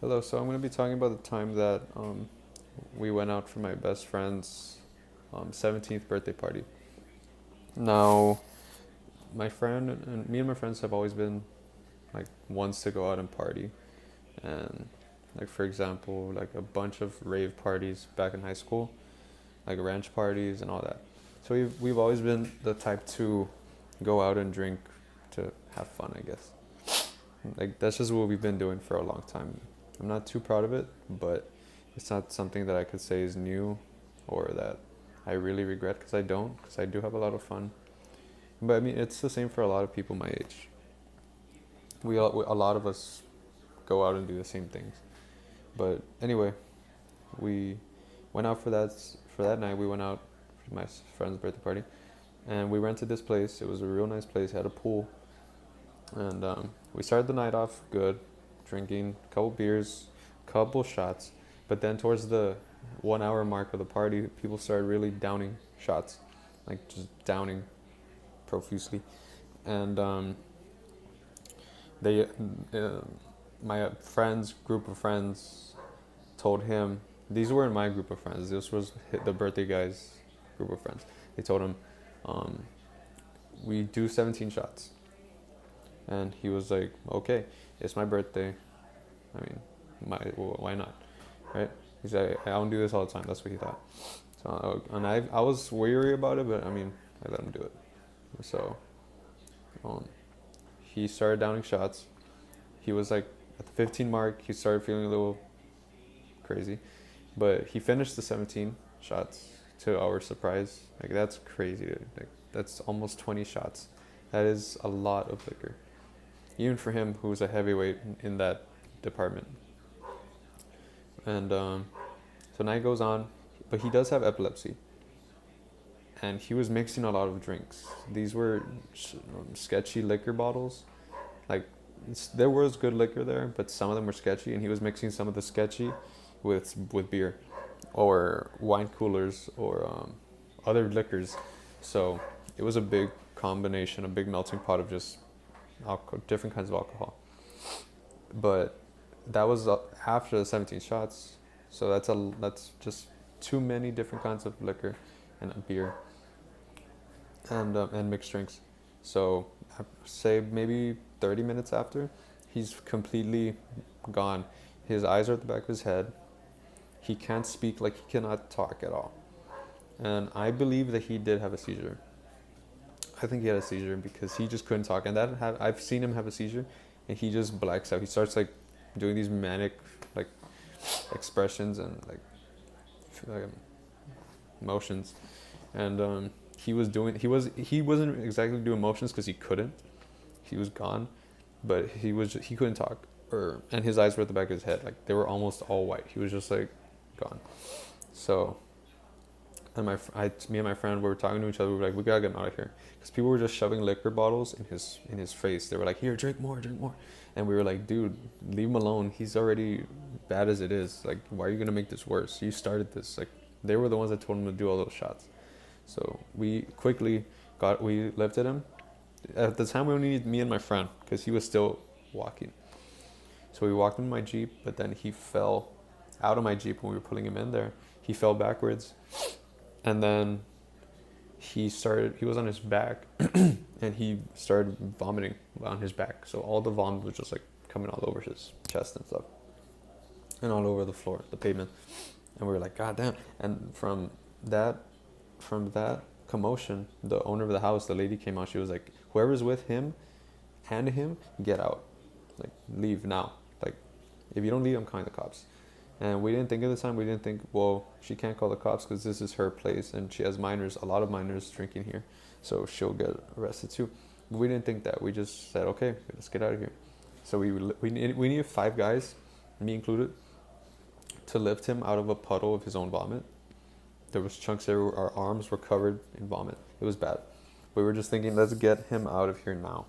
Hello, so I'm going to be talking about the time that we went out for my best friend's 17th birthday party. Now, my friend and me and my friends have always been like ones to go out and party. And like for example, like a bunch of rave parties back in high school, like ranch parties and all that. So we've always been the type to go out and drink to have fun, I guess. Like that's just what we've been doing for a long time. I'm not too proud of it, but it's not something that I could say is new or that I really regret because I don't, because I do have a lot of fun. But I mean, it's the same for a lot of people my age. A lot of us go out and do the same things. But anyway, we went out for that night. We went out for my friend's birthday party, and we rented this place. It was a real nice place. It had a pool, and we started the night off good, drinking a couple beers, couple shots. But then towards the 1 hour mark of the party, people started really downing shots, like just downing profusely, and they, my friends, group of friends, told him these weren't my group of friends. This was the birthday guy's group of friends. They told him, um, we do 17 shots. And he was like, okay, it's my birthday. I mean, why not, right? He said, I don't do this all the time. That's what he thought. So, and I was weary about it, but I mean, I let him do it. So, um, he started downing shots. He was like, at the 15 mark, he started feeling a little crazy. But he finished the 17 shots to our surprise. Like, that's crazy, dude. Like, that's almost 20 shots. That is a lot of liquor. Even for him, who's a heavyweight in that department. And so night goes on, but he does have epilepsy. And he was mixing a lot of drinks. These were sketchy liquor bottles. Like, there was good liquor there, but some of them were sketchy, and he was mixing some of the sketchy with beer or wine coolers or other liquors. So it was a big combination, a big melting pot of just different kinds of alcohol. But that was after the 17 shots, so that's just too many different kinds of liquor and beer and mixed drinks. So I say maybe 30 minutes after, he's completely gone. His eyes are at the back of his head. He can't speak, like he cannot talk at all. And I believe that he did have a seizure. I think he had a seizure because he just couldn't talk. And I've seen him have a seizure, and he just blacks out. He starts like doing these manic like expressions and like motions, and he wasn't exactly doing motions because he couldn't. He was gone, but he couldn't talk, and his eyes were at the back of his head, like they were almost all white. He was just like gone. So, and me and my friend were talking to each other. We were like, we gotta get him out of here, because people were just shoving liquor bottles in his face. They were like, here, drink more, and we were like, dude, leave him alone. He's already bad as it is. Like, why are you gonna make this worse? You started this. Like, they were the ones that told him to do all those shots. So we lifted him. At the time, we only needed me and my friend because he was still walking. So we walked him to my Jeep, but then he fell out of my Jeep when we were putting him in there. He fell backwards, and then he was on his back, and he started vomiting on his back. So all the vomit was just like coming all over his chest and stuff, and all over the floor, the pavement. And we were like, God damn. And from that commotion, the owner of the house, the lady came out. She was like, whoever's with him and him, get out. Like, leave now. Like, if you don't leave, I'm calling the cops. And we didn't think at the time, we didn't think, well, she can't call the cops because this is her place and she has a lot of minors drinking here. So she'll get arrested too. But we didn't think that. We just said, okay, let's get out of here. So we needed 5 guys, me included, to lift him out of a puddle of his own vomit. There was chunks there. Our arms were covered in vomit. It was bad. We were just thinking, let's get him out of here now.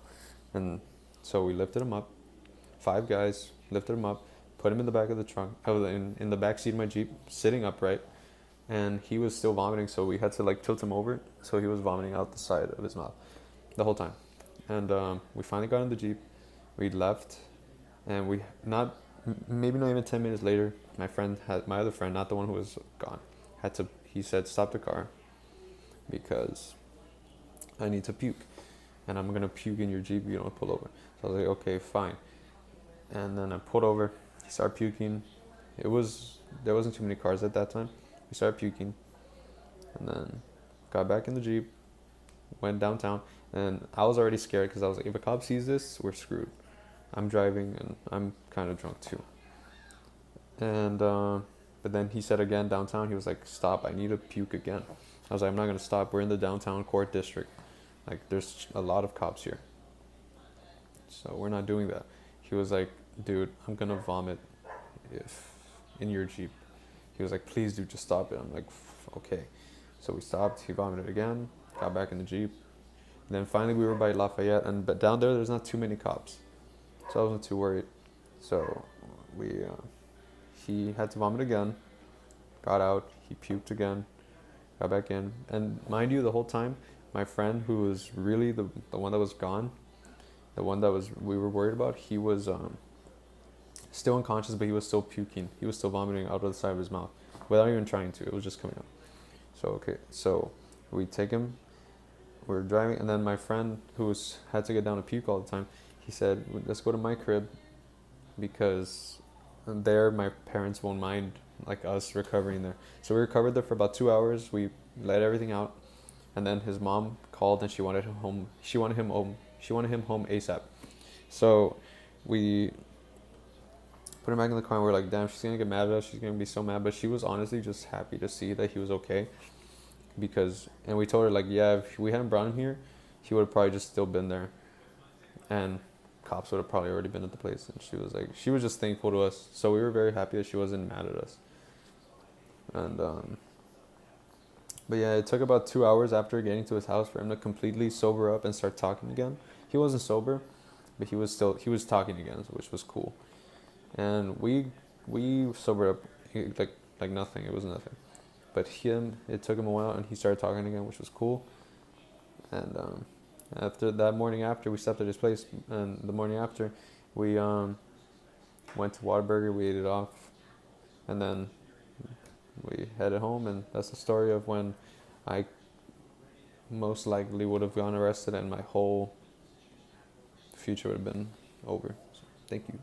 And so we lifted him up. 5 guys lifted him up, put him in the back of the trunk, in the back seat of my Jeep, sitting upright. And he was still vomiting, so we had to like tilt him over. So he was vomiting out the side of his mouth the whole time. And we finally got in the Jeep. We left, and we not maybe not even 10 minutes later, my other friend, not the one who was gone, he said, stop the car because I need to puke. And I'm going to puke in your Jeep, you don't pull over. So I was like, okay, fine. And then I pulled over, he started puking. There wasn't too many cars at that time. We started puking. And then got back in the Jeep, went downtown. And I was already scared because I was like, if a cop sees this, we're screwed. I'm driving and I'm kind of drunk too. And but then he said again downtown, he was like, stop, I need to puke again. I was like, I'm not gonna stop. We're in the downtown court district. Like there's a lot of cops here. So we're not doing that. He was like, dude, I'm gonna vomit if in your Jeep. He was like, please dude, just stop it. I'm like, okay. So we stopped, he vomited again, got back in the Jeep. And then finally we were by Lafayette, but down there's not too many cops. So I wasn't too worried. So he had to vomit again, got out, he puked again, got back in. And mind you, the whole time, my friend who was really the one that was gone, the one that we were worried about, he was still unconscious, but he was still puking. He was still vomiting out of the side of his mouth without even trying to. It was just coming out. So we take him. We're driving, and then my friend who had to get down to puke all the time, he said, let's go to my crib because there my parents won't mind like us recovering there. So we recovered there for about 2 hours. We let everything out, and then his mom called and she wanted him home. She wanted him home ASAP. So we put him back in the car and we're like, damn, she's gonna get mad at us. She's gonna be so mad. But she was honestly just happy to see that he was okay. And we told her like, yeah, if we hadn't brought him here, he would have probably just still been there. And cops would have probably already been at the place. And she was just thankful to us. So we were very happy that she wasn't mad at us. And but yeah, it took about 2 hours after getting to his house for him to completely sober up and start talking again. He wasn't sober, but he was talking again, which was cool. And we sobered up like nothing. It was nothing. But it took him a while, and he started talking again, which was cool. And after that morning after, we stopped at his place, and the morning after, we went to Whataburger, we ate it off, and then we headed home, and that's the story of when I most likely would have gone arrested and my whole future would have been over. So, thank you.